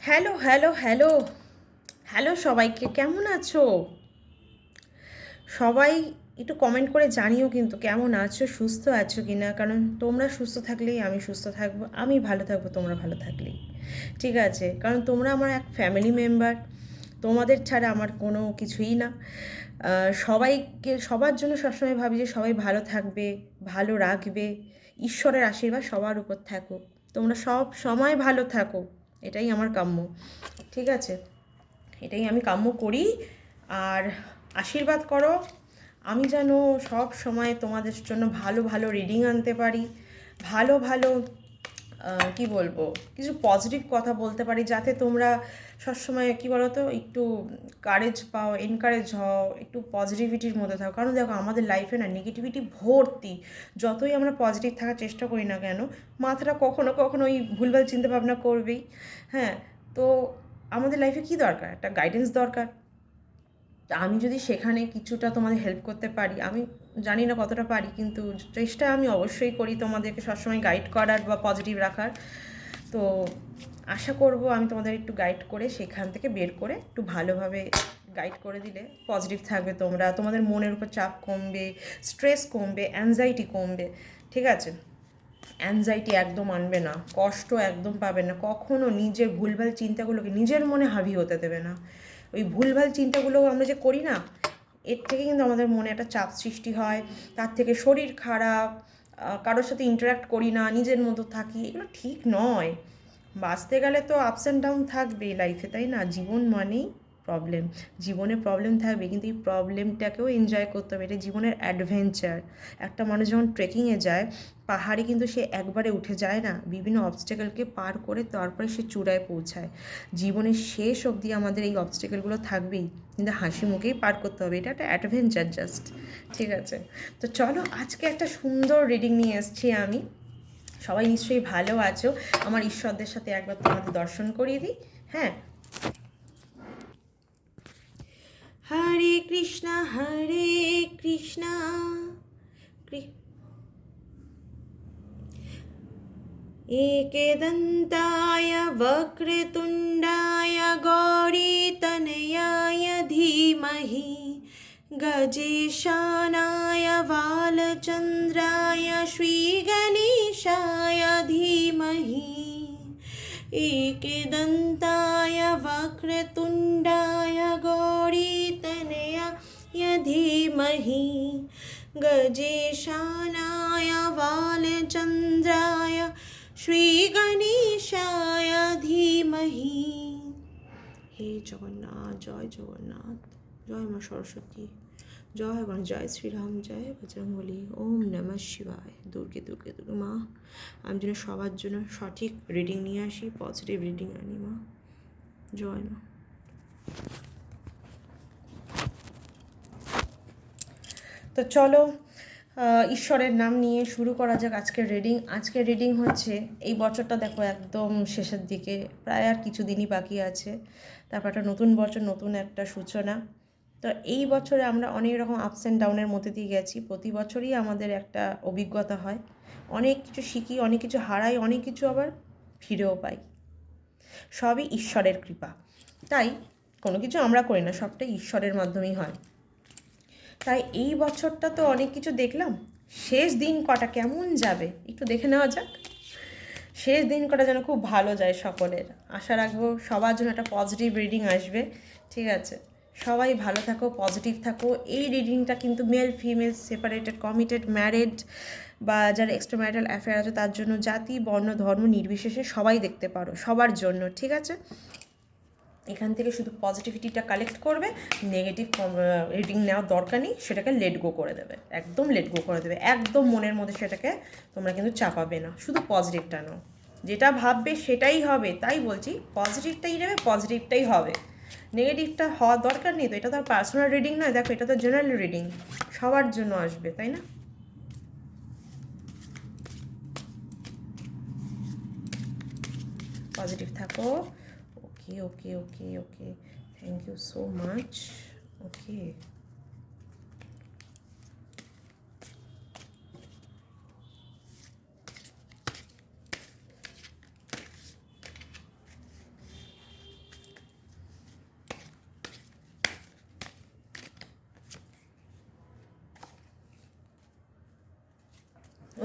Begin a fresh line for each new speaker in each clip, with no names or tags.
Hello hello hello hello সবাইকে, কেমন আছো সবাই? একটু কমেন্ট করে জানিও কিন্তু কেমন আছো, সুস্থ আছো কি না। কারণ তোমরা সুস্থ থাকলেই আমি সুস্থ থাকবো, আমি ভালো থাকবো তোমরা ভালো থাকলেই। ঠিক আছে? কারণ তোমরা আমার এক ফ্যামিলি মেম্বার, তোমাদের ছাড়া আমার কোনো কিছুই না। সবাইকে, সবার জন্য সবসময় ভাবি যে সবাই ভালো থাকবে, ভালো রাখবে। ঈশ্বরের আশীর্বাদ সবার উপর থাকুক, তোমরা সব সময় ভালো থাকো, এটাই আমার কাম্য। ঠিক আছে? এটাই আমি কাম্য করি। আর আশীর্বাদ করো আমি যেন সব সময় তোমাদের জন্য ভালো ভালো রিডিং আনতে পারি, ভালো ভালো কি বলবো, কিছু পজিটিভ কথা বলতে পারি, যাতে তোমরা সবসময় কী বলো তো, একটু কারেজ পাও, এনকারেজ হও, একটু পজিটিভিটির মধ্যে থাকো। কারণ দেখো, আমাদের লাইফে না নেগেটিভিটি ভর্তি। যতই আমরা পজিটিভ থাকার চেষ্টা করি না কেন, মাথাটা কখনো কখনো ওই ভুলভাল চিন্তাভাবনা করবেই। হ্যাঁ, তো আমাদের লাইফে কী দরকার? একটা গাইডেন্স দরকার। তা আমি যদি সেখানে কিছুটা তোমাদের হেল্প করতে পারি, আমি জানি না কতটা পারি, কিন্তু চেষ্টা আমি অবশ্যই করি তোমাদেরকে সবসময় গাইড করার বা পজিটিভ রাখার। তো আশা করব আমি তোমাদের একটু গাইড করে সেখান থেকে বের করে একটু ভালোভাবে গাইড করে দিলে পজিটিভ থাকবে তোমরা, তোমাদের মনের উপর চাপ কমবে, স্ট্রেস কমবে, অ্যাংজাইটি কমবে। ঠিক আছে? অ্যাংজাইটি একদম আনবে না, কষ্ট একদম পাবে না, কখনো নিজের ভুলভাল চিন্তাগুলোকে নিজের মনে হাবি হতে দেবে না। ওই ভুলভাল চিন্তাগুলো আমরা যে করি না, এর থেকে কিন্তু আমাদের মনে একটা চাপ সৃষ্টি হয়, তার থেকে শরীর খারাপ, কারোর সাথে ইন্টারাক্ট করি না, নিজের মতো থাকি, এগুলো ঠিক নয়। বাঁচতে গেলে তো আপস অ্যান্ড ডাউন থাকবেই লাইফে, তাই না? জীবন মানেই প্রবলেম, জীবনে প্রবলেম থাকবে, কিন্তু এই প্রবলেমটাকেও এনজয় করতে হবে, এটা জীবনের অ্যাডভেঞ্চার। একটা মানুষ যখন ট্রেকিংয়ে যায়, পাহাড়ে কিন্তু সে একবারে উঠে যায় না, বিভিন্ন অবস্টেকেলকে পার করে তারপরে সে চূড়ায় পৌঁছায়। জীবনের শেষ অবধি আমাদের এই অবস্টেকেলগুলো থাকবেই, কিন্তু হাসি মুখেই পার করতে হবে, এটা একটা অ্যাডভেঞ্চার জাস্ট। ঠিক আছে? তো চলো, আজকে একটা সুন্দর রিডিং নিয়ে এসেছি আমি। সবাই নিশ্চয়ই ভালো আছো। আমার ঈশ্বরদের সাথে একবার তোমাদের দর্শন করিয়ে দিই। হ্যাঁ, হরে কৃষ্ণ হরে কৃষ্ণ, एकदन्ताय वक्रतुण्डाय गौरीतनयाय धीमहि गजेशानाय बालचन्द्राय श्रीगणेशाय धीमहि एकदन्ताय वक्रतुण्डाय गौरीतनयाय धीमहि गजेशानाय बालचन्द्राय শ্রীগণেশায় ধীমহি। হে জগন্নাথ, জয় জগন্নাথ, জয় মা সরস্বতী, জয় গণ, জয় শ্রীরাম, জয় বজরংবলী, ওম নমঃ শিবায়। দুর্গে দুর্গে দুর্গে মা, আমি যেন সবার জন্য সঠিক রিডিং নিয়ে আসি, পজিটিভ রিডিং আনি মা, জয় মা। তো চলো, ঈশ্বরের নাম নিয়ে শুরু করা যাক আজকের রিডিং। আজকের রিডিং হচ্ছে, এই বছরটা দেখো একদম শেষের দিকে, প্রায় আর কিছু দিনই বাকি আছে, তারপর একটা নতুন বছর, নতুন একটা সূচনা। তো এই বছরে আমরা অনেক রকম আপস অ্যান্ড ডাউনের মধ্যে দিয়ে গেছি। প্রতি বছরই আমাদের একটা অভিজ্ঞতা হয়, অনেক কিছু শিখি, অনেক কিছু হারাই, অনেক কিছু আবার ফিরেও পাই। সবই ঈশ্বরের কৃপা। তাই কোনো কিছু আমরা করি না, সবটাই ঈশ্বরের মাধ্যমেই হয়। তাই এই বছরটা তো অনেক কিছু দেখলাম, শেষ দিন কটা কেমন যাবে একটু দেখে নেওয়া যাক। শেষ দিন কটা যেন খুব ভালো যায় সকলের, আশা রাখবো সবার জন্য একটা পজিটিভ রিডিং আসবে। ঠিক আছে? সবাই ভালো থাকো, পজিটিভ থাকো। এই রিডিংটা কিন্তু male female, separated, committed, married বা যারা এক্সট্রা ম্যারিটাল অ্যাফেয়ার আছে তার জন্য, জাতি বর্ণ ধর্ম নির্বিশেষে সবাই দেখতে পারো, সবার জন্য। ঠিক আছে? এখান থেকে শুধু পজিটিভিটিটা কালেক্ট করবে, নেগেটিভ রিডিং নেওয়ার দরকার নেই, সেটাকে লেট গো করে দেবে, একদম লেট গো করে দেবে, একদম মনের মধ্যে সেটাকে তোমরা কিন্তু চাপাবে না, শুধু পজিটিভটা নাও, যেটা ভাববে সেটাই হবে। তাই বলছি, পজিটিভটাই নেবে, পজিটিভটাই হবে, নেগেটিভটা হওয়ার দরকার নেই। তো এটা তো আর পার্সোনাল রিডিং নয়, দেখো এটা তো জেনারেল রিডিং, সবার জন্য আসবে, তাই না? পজিটিভ থাকো। ওকে ওকে ওকে ওকে, থ্যাংক ইউ সো মাচ। ওকে,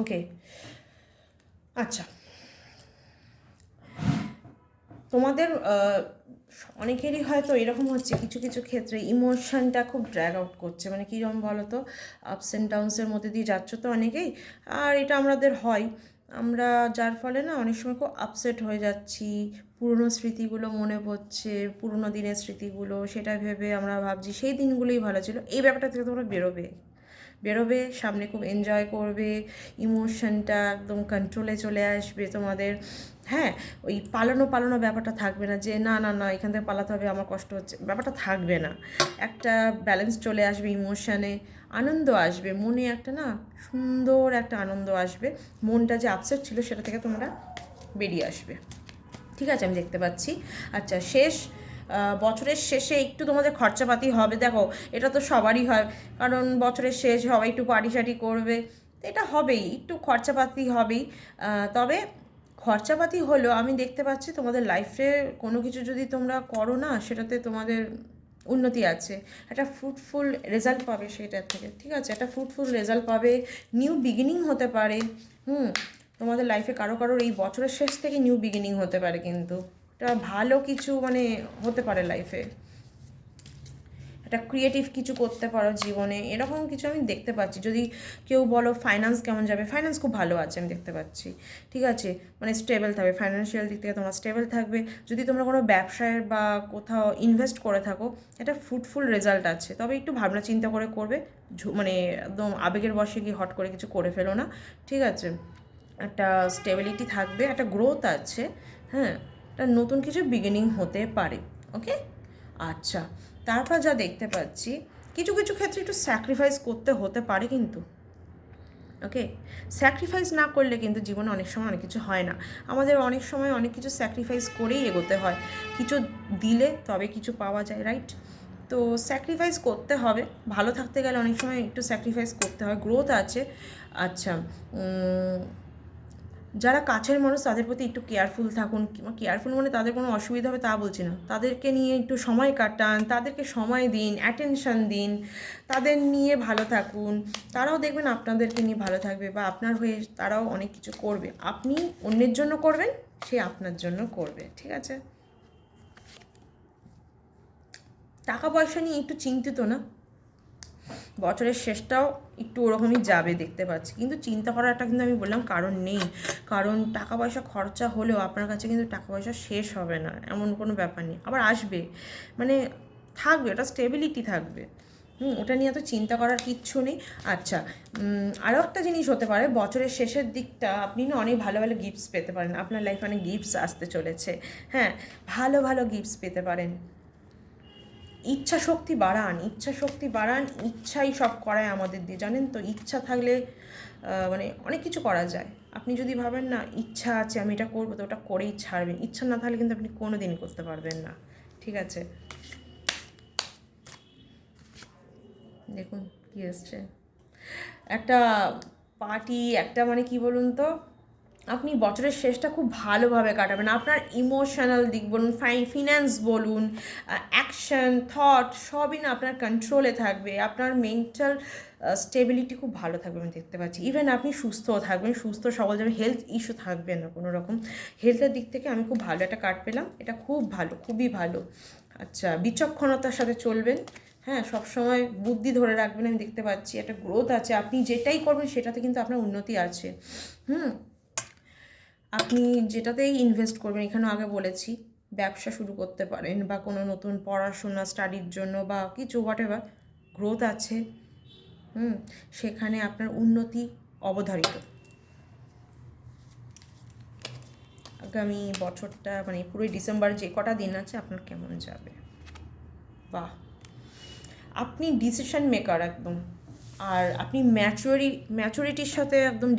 ওকে, আচ্ছা, তোমাদের অনেকেরই হয়তো এরকম হচ্ছে, কিছু কিছু ক্ষেত্রে ইমোশনটা খুব ড্র্যাগ আউট করছে, মানে কীরকম বলো তো, আপস অ্যান্ড ডাউনসের মধ্যে দিয়ে যাচ্ছ তো অনেকেই, আর এটা আমাদের হয়, আমরা যার ফলে না অনেক সময় খুব আপসেট হয়ে যাচ্ছি, পুরনো স্মৃতিগুলো মনে পড়ছে, পুরনো দিনের স্মৃতিগুলো, সেটা ভেবে আমরা ভাবছি সেই দিনগুলোই ভালো ছিল। এই ব্যাপারটা থেকে তোমরা বেরোবে, বেরোবে, সামনে খুব এনজয় করবে, ইমোশনটা একদম কন্ট্রোলে চলে আসবে তোমাদের। হ্যাঁ, ওই পালানো পালানো ব্যাপারটা থাকবে না, যে না না না এখান থেকে পালাতে হবে, আমার কষ্ট হচ্ছে, ব্যাপারটা থাকবে না। একটা ব্যালেন্স চলে আসবে ইমোশানে, আনন্দ আসবে মনে, একটা না সুন্দর একটা আনন্দ আসবে, মনটা যে আপসেট ছিল সেটা থেকে তোমরা বেরিয়ে আসবে। ঠিক আছে, আমি দেখতে পাচ্ছি। আচ্ছা, বছরের শেষে একটু তোমাদের খরচাপাতি হবে, দেখো এটা তো সবারই হয়, কারণ বছরের শেষ সবাই একটু পার্টি সার্টি করবে, তো এটা হবেই, একটু খরচাপাতি হবেই। তবে খরচাপাতি হলেও আমি দেখতে পাচ্ছি তোমাদের লাইফে কোনো কিছু যদি তোমরা করো না, সেটাতে তোমাদের উন্নতি আছে, একটা ফ্রুটফুল রেজাল্ট পাবে সেটার থেকে। ঠিক আছে, একটা ফ্রুটফুল রেজাল্ট পাবে, নিউ বিগিনিং হতে পারে। তোমাদের লাইফে কারো কারোর এই বছরের শেষ থেকে নিউ বিগিনিং হতে পারে, কিন্তু এটা ভালো কিছু মানে হতে পারে লাইফে, একটা ক্রিয়েটিভ কিছু করতে পারো জীবনে, এরকম কিছু আমি দেখতে পাচ্ছি। যদি কেউ বলো ফাইন্যান্স কেমন যাবে, ফাইন্যান্স খুব ভালো আছে আমি দেখতে পাচ্ছি। ঠিক আছে, মানে স্টেবল থাকবে, ফাইন্যান্সিয়াল দিক থেকে তোমরা স্টেবল থাকবে। যদি তোমরা কোনো ব্যবসায় বা কোথাও ইনভেস্ট করে থাকো, এটা ফ্রুটফুল রেজাল্ট আছে, তবে একটু ভাবনা চিন্তা করে করবে, মানে একদম আবেগের বশে গিয়ে হট করে কিছু করে ফেলো না। ঠিক আছে, একটা স্টেবিলিটি থাকবে, একটা গ্রোথ আছে, হ্যাঁ, একটা নতুন কিছু বিগিনিং হতে পারে। ওকে, আচ্ছা, তারপর যা দেখতে পাচ্ছি, কিছু কিছু ক্ষেত্রে একটু স্যাক্রিফাইস করতে হতে পারে কিন্তু। ওকে, স্যাক্রিফাইস না করলে কিন্তু জীবনে অনেক সময় অনেক কিছু হয় না, আমাদের অনেক সময় অনেক কিছু স্যাক্রিফাইস করেই এগোতে হয়, কিছু দিলে তবে কিছু পাওয়া যায়, রাইট? তো স্যাক্রিফাইস করতে হবে, ভালো থাকতে গেলে অনেক সময় একটু স্যাক্রিফাইস করতে হয়, গ্রোথ আছে। আচ্ছা, যারা কাছের মানুষ তাদের প্রতি একটু কেয়ারফুল থাকুন, কেয়ারফুল মানে তাদের কোনো অসুবিধা হবে তা বলছি না, তাদেরকে নিয়ে একটু সময় কাটান, তাদেরকে সময় দিন, অ্যাটেনশান দিন, তাদের নিয়ে ভালো থাকুন, তারাও দেখবেন আপনাদেরকে নিয়ে ভালো থাকবে, বা আপনার হয়ে তারাও অনেক কিছু করবে, আপনি অন্যের জন্য করবেন, সে আপনার জন্য করবে। ঠিক আছে, টাকা পয়সা নিয়ে একটু চিন্তিত না, বছরের শেষটাও একটু ওরকমই যাবে দেখতে পাচ্ছি, কিন্তু চিন্তা করার একটা কিন্তু আমি বললাম কারণ নেই, কারণ টাকা পয়সা খরচা হলেও আপনার কাছে কিন্তু টাকা পয়সা শেষ হবে না, এমন কোনো ব্যাপার নেই, আবার আসবে, মানে থাকবে, ওটা স্টেবিলিটি থাকবে। ওটা নিয়ে এত চিন্তা করার কিচ্ছু নেই। আচ্ছা, আরও একটা জিনিস হতে পারে, বছরের শেষের দিকটা আপনি না অনেক ভালো ভালো গিফটস পেতে পারেন, আপনার লাইফে অনেক গিফটস আসতে চলেছে, হ্যাঁ, ভালো ভালো গিফটস পেতে পারেন। ইচ্ছা শক্তি বাড়ান, ইচ্ছা শক্তি বাড়ান, ইচ্ছাই সব করায় আমাদের দিয়ে, জানেন তো, ইচ্ছা থাকলে মানে অনেক কিছু করা যায়। আপনি যদি ভাবেন না ইচ্ছা আছে আমি এটা করবো, তো ওটা করেই ছাড়বেন, ইচ্ছা না থাকলে কিন্তু আপনি কোনো দিন করতে পারবেন না। ঠিক আছে, দেখুন কী এসছে, একটা পার্টি, একটা মানে কি বলুন তো, আপনি বছরের শেষটা খুব ভালোভাবে কাটাবেন, আপনার ইমোশনাল দিক বলুন, ফিন্যান্স বলুন, অ্যাকশন, থট, সবই না আপনার কন্ট্রোলে থাকবে, আপনার মেন্টাল স্টেবিলিটি খুব ভালো থাকবে আমি দেখতে পাচ্ছি, ইভেন আপনি সুস্থও থাকবেন, সুস্থ সবল যাবে, হেলথ ইস্যু থাকবে না কোনো রকম, হেলথের দিক থেকে আমি খুব ভালো একটা কার্ড পেলাম, এটা খুব ভালো, খুবই ভালো। আচ্ছা, বিচক্ষণতার সাথে চলবেন, হ্যাঁ, সবসময় বুদ্ধি ধরে রাখবেন, আমি দেখতে পাচ্ছি একটা গ্রোথ আছে, আপনি যেটাই করবেন সেটাতে কিন্তু আপনার উন্নতি আছে। আপনি যেটাতেই ইনভেস্ট করবেন, এখানেও আগে বলেছি, ব্যবসা শুরু করতে পারেন, বা কোনো নতুন পড়াশোনা স্টাডির জন্য বা কিছু হোয়াটএভার, গ্রোথ আছে, সেখানে আপনার উন্নতি অবধারিত। আগামী বছরটা মানে পুরো ডিসেম্বর যে কটা দিন আছে আপনার কেমন যাবে? বাহ, আপনি ডিসিশন মেকার একদম, আর আপনি ম্যাচুরিটির সাথে একদম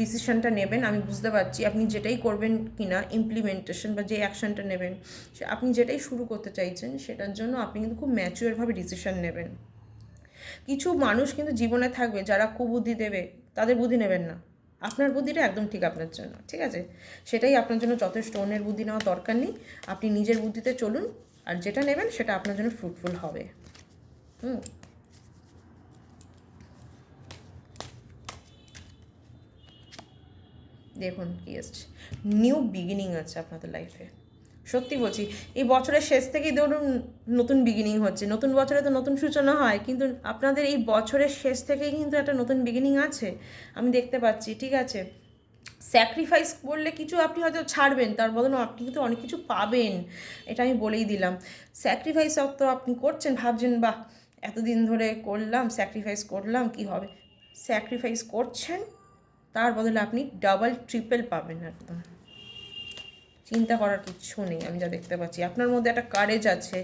ডিসিশনটা নেবেন, আমি বুঝতে পারছি আপনি যেটাই করবেন কিনা ইমপ্লিমেন্টেশন বা যে অ্যাকশনটা নেবেন, আপনি যেটাই শুরু করতে চাইছেন সেটার জন্য আপনি কিন্তু খুব ম্যাচিওরভাবে ডিসিশন নেবেন। কিছু মানুষ কিন্তু জীবনে থাকবে যারা কুবুদ্ধি দেবে, তাদের বুদ্ধি নেবেন না, আপনার বুদ্ধিটা একদম ঠিক আপনার জন্য, ঠিক আছে, সেটাই আপনার জন্য যথেষ্ট, অন্যের বুদ্ধি নেওয়ার দরকার নেই, আপনি নিজের বুদ্ধিতে চলুন, আর যেটা নেবেন সেটা আপনার জন্য ফ্রুটফুল হবে। দেখুন কী এসছে, নিউ বিগিনিং আছে আপনাদের লাইফে। সত্যি বলছি, এই বছরের শেষ থেকেই ধরুন নতুন বিগিনিং হচ্ছে। নতুন বছরে তো নতুন সূচনা হয়, কিন্তু আপনাদের এই বছরের শেষ থেকেই কিন্তু একটা নতুন বিগিনিং আছে, আমি দেখতে পাচ্ছি। ঠিক আছে, স্যাক্রিফাইস করলে কিছু আপনি হয়তো ছাড়বেন, তার বদলে আপনি কিন্তু অনেক কিছু পাবেন, এটা আমি বলেই দিলাম। স্যাক্রিফাইস তো আপনি করছেন, ভাবছেন বাহ এতদিন ধরে করলাম, স্যাক্রিফাইস করলাম, কি হবে। স্যাক্রিফাইস করছেন, তার বদলে আপনি ডাবল ট্রিপল পাবেন একদম। চিন্তা করার কিচ্ছু নেই, আমি যা দেখতে পাচ্ছি। আপনার মধ্যে একটা কারেজ আছে,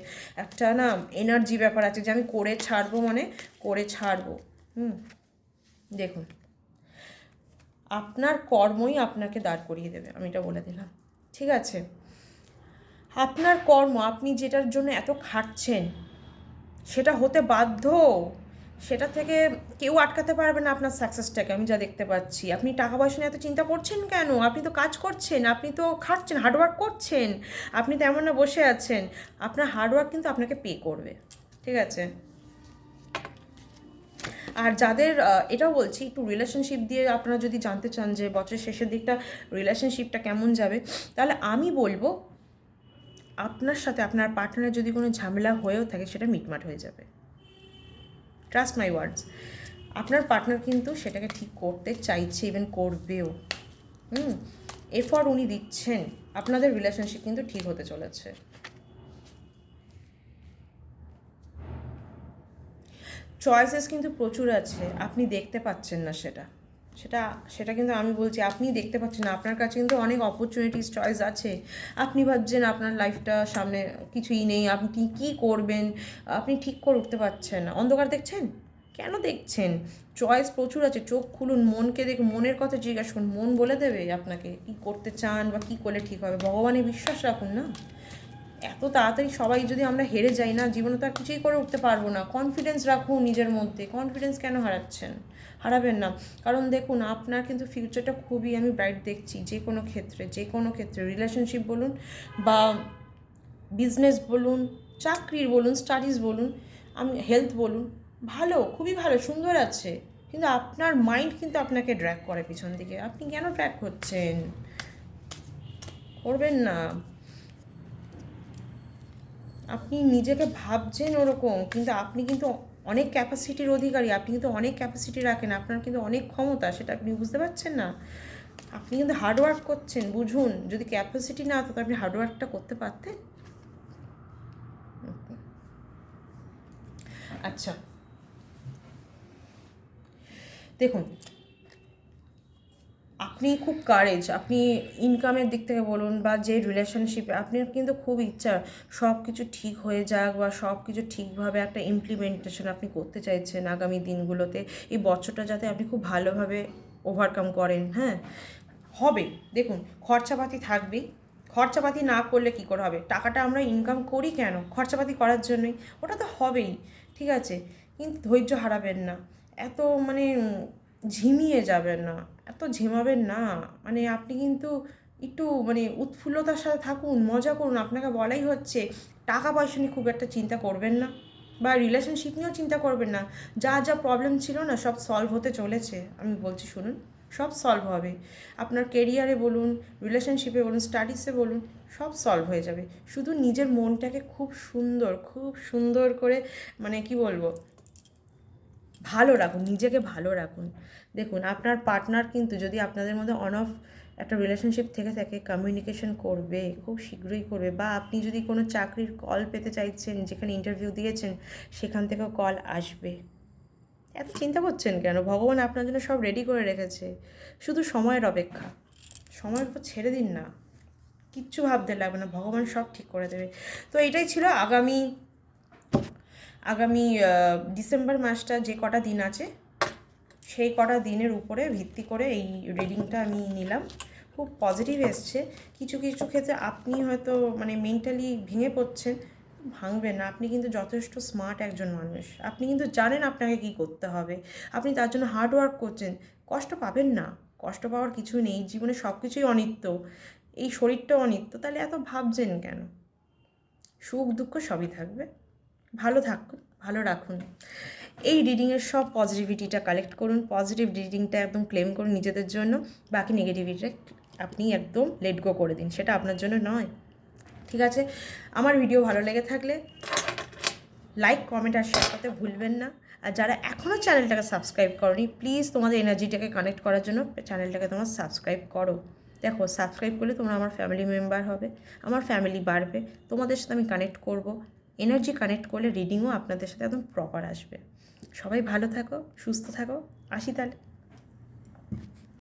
একটা না এনার্জি ব্যাপার আছে যে আমি করে ছাড়বো, মানে করে ছাড়বো। দেখুন, আপনার কর্মই আপনাকে দাঁড় করিয়ে দেবে, আমি এটা বলে দিলাম। ঠিক আছে, আপনার কর্ম, আপনি যেটার জন্য এত খাটছেন সেটা হতে বাধ্য। সেটা থেকে কেউ আটকাতে পারবে না আপনার সাকসেসটাকে, আমি যা দেখতে পাচ্ছি। আপনি টাকা পয়সা নিয়ে এত চিন্তা করছেন কেন? আপনি তো কাজ করছেন, আপনি তো খাটছেন, হার্ডওয়ার্ক করছেন। আপনি তো এমন না বসে আছেন, আপনার হার্ডওয়ার্ক কিন্তু আপনাকে পে করবে। ঠিক আছে, আর যাদের এটাও বলছি, একটু রিলেশনশিপ দিয়ে আপনারা যদি জানতে চান যে বছরের শেষের দিকটা রিলেশনশিপটা কেমন যাবে, তাহলে আমি বলবো আপনার সাথে আপনার পার্টনারের যদি কোনো ঝামেলা হয়েও থাকে সেটা মিটমাট হয়ে যাবে। ট্রাস্ট মাই ওয়ার্ডস, আপনার পার্টনার কিন্তু সেটাকে ঠিক করতে চাইছে, ইভেন করবেও। এফর্ট উনি দিচ্ছেন, আপনাদের রিলেশনশিপ কিন্তু ঠিক হতে চলেছে। চয়েসেস কিন্তু প্রচুর আছে, আপনি দেখতে পাচ্ছেন না সেটা সেটা সেটা কিন্তু আমি বলছি, আপনি দেখতে পাচ্ছেন না। আপনার কাছে কিন্তু অনেক অপরচুনিটিস, চয়েস আছে। আপনি ভাবছেন আপনার লাইফটা সামনে কিছুই নেই, আপনি কী করবেন, আপনি ঠিক করে উঠতে পারছেন না। অন্ধকার দেখছেন, কেন দেখছেন? চয়েস প্রচুর আছে, চোখ খুলুন, মনকে দেখুন, মনের কথা জিজ্ঞাসা করুন, মন বলে দেবে আপনাকে কী করতে চান বা কী করলে ঠিক হবে। ভগবানে বিশ্বাস রাখুন না। এত তাড়াতাড়ি সবাই যদি আমরা হেরে যাই না, জীবনে তো আর কিছুই করে উঠতে পারবো না। কনফিডেন্স রাখুন নিজের মধ্যে। কনফিডেন্স কেন হারাচ্ছেন? হারাবেন না, কারণ দেখুন আপনার কিন্তু ফিউচারটা খুবই আমি ব্রাইট দেখছি। যে কোনো ক্ষেত্রে রিলেশনশিপ বলুন বা বিজনেস বলুন, চাকরির বলুন, স্টাডিজ বলুন, আমি হেলথ বলুন, ভালো, খুবই ভালো, সুন্দর আছে। কিন্তু আপনার মাইন্ড কিন্তু আপনাকে ড্র্যাগ করে পিছন দিকে। আপনি কেন ড্র্যাগ করছেন? করবেন না। আপনি নিজেকে ভাবছেন ওরকম, কিন্তু আপনি কিন্তু অনেক ক্যাপাসিটির অধিকারী, আপনি কিন্তু অনেক ক্যাপাসিটি রাখেন, আপনার কিন্তু অনেক ক্ষমতা, সেটা আপনি বুঝতে পারছেন না। আপনি কিন্তু হার্ডওয়ার্ক করছেন, বুঝুন। যদি ক্যাপাসিটি না হতো আপনি হার্ডওয়ার্কটা করতে পারতেন? আচ্ছা, দেখুন, আপনি খুব কারেজ, আপনি ইনকামের দিক থেকে বলুন বা যে রিলেশনশিপে আপনার কিন্তু খুব ইচ্ছা সব কিছু ঠিক হয়ে যাক বা সব কিছু ঠিকভাবে একটা ইমপ্লিমেন্টেশন আপনি করতে চাইছেন আগামী দিনগুলোতে। এই বছরটা যাতে আপনি খুব ভালোভাবে ওভারকাম করেন। হ্যাঁ, হবে। দেখুন, খরচাপাতি থাকবেই। খরচাপাতি না করলে কী করে হবে? টাকাটা আমরা ইনকাম করি কেন? খরচাপাতি করার জন্যই। ওটা তো হবেই, ঠিক আছে? কিন্তু ধৈর্য হারাবেন না। এত মানে ঝিমিয়ে যাবেন না, এত ঝিমাবেন না। মানে আপনি কিন্তু একটু মানে উৎফুল্লতার সাথে থাকুন, মজা করুন। আপনাকে বলাই হচ্ছে টাকা পয়সা নিয়ে খুব একটা চিন্তা করবেন না, বা রিলেশনশিপ নিয়েও চিন্তা করবেন না। যা যা প্রবলেম ছিল না সব সলভ হতে চলেছে, আমি বলছি শুনুন। সব সলভ হবে। আপনার কেরিয়ারে বলুন, রিলেশনশিপে বলুন, স্টাডিজে বলুন, সব সলভ হয়ে যাবে। শুধু নিজের মনটাকে খুব সুন্দর করে মানে কি বলবো, ভালো রাখুন, নিজেকে ভালো রাখুন। দেখুন, আপনার পার্টনার কিন্তু যদি আপনাদের মধ্যে অন অফ একটা রিলেশনশিপ থেকে থাকে, কমিউনিকেশন করবে, খুব শীঘ্রই করবে। বা আপনি যদি কোনো চাকরির কল পেতে চাইছেন, যেখানে ইন্টারভিউ দিয়েছেন সেখান থেকেও কল আসবে। এত চিন্তা করছেন কেন? ভগবান আপনার জন্য সব রেডি করে রেখেছে, শুধু সময়ের অপেক্ষা। সময়ের উপর ছেড়ে দিন না, কিচ্ছু ভাবতে লাগবে না, ভগবান সব ঠিক করে দেবে। তো এটাই ছিল আগামী আগামী ডিসেম্বর মাসটা যে কটা দিন আছে সেই কটা দিনের উপরে ভিত্তি করে এই রিডিংটা আমি নিলাম। খুব পজিটিভ এসছে। কিছু কিছু ক্ষেত্রে আপনি হয়তো মানে মেন্টালি ভেঙে পড়ছেন, ভাঙবেন না। আপনি কিন্তু যথেষ্ট স্মার্ট একজন মানুষ, আপনি কিন্তু জানেন আপনাকে কী করতে হবে, আপনি তার জন্য হার্ড ওয়ার্ক করছেন। কষ্ট পাবেন না, কষ্ট পাওয়ার কিছু নেই, জীবনে সব কিছুই অনিত্য, এই শরীরটাও অনিত্য, তাহলে এত ভাবছেন কেন? সুখ দুঃখ সবই থাকবে, ভালো থাকুন, ভালো রাখুন। এই রিডিংয়ের সব পজিটিভিটিটা কালেক্ট করুন, পজিটিভ রিডিংটা একদম ক্লেম করুন নিজেদের জন্য, বাকি নেগেটিভিটিটা আপনি একদম লেট গো করে দিন, সেটা আপনার জন্য নয়। ঠিক আছে, আমার ভিডিও ভালো লেগে থাকলে লাইক, কমেন্ট আর শেয়ার করতে ভুলবেন না। আর যারা এখনও চ্যানেলটাকে সাবস্ক্রাইব করনি, প্লিজ তোমাদের এনার্জিটাকে কানেক্ট করার জন্য চ্যানেলটাকে তোমার সাবস্ক্রাইব করো। দেখো, সাবস্ক্রাইব করলে তোমরা আমার ফ্যামিলি মেম্বার হবে, আমার ফ্যামিলি বাড়বে, তোমাদের সাথে আমি কানেক্ট করব। এনার্জি কানেক্ট করলে রিডিংও আপনাদের সাথে একদম প্রপার আসবে। সবাই ভালো থাকো, সুস্থ থাকো, আসি তাহলে।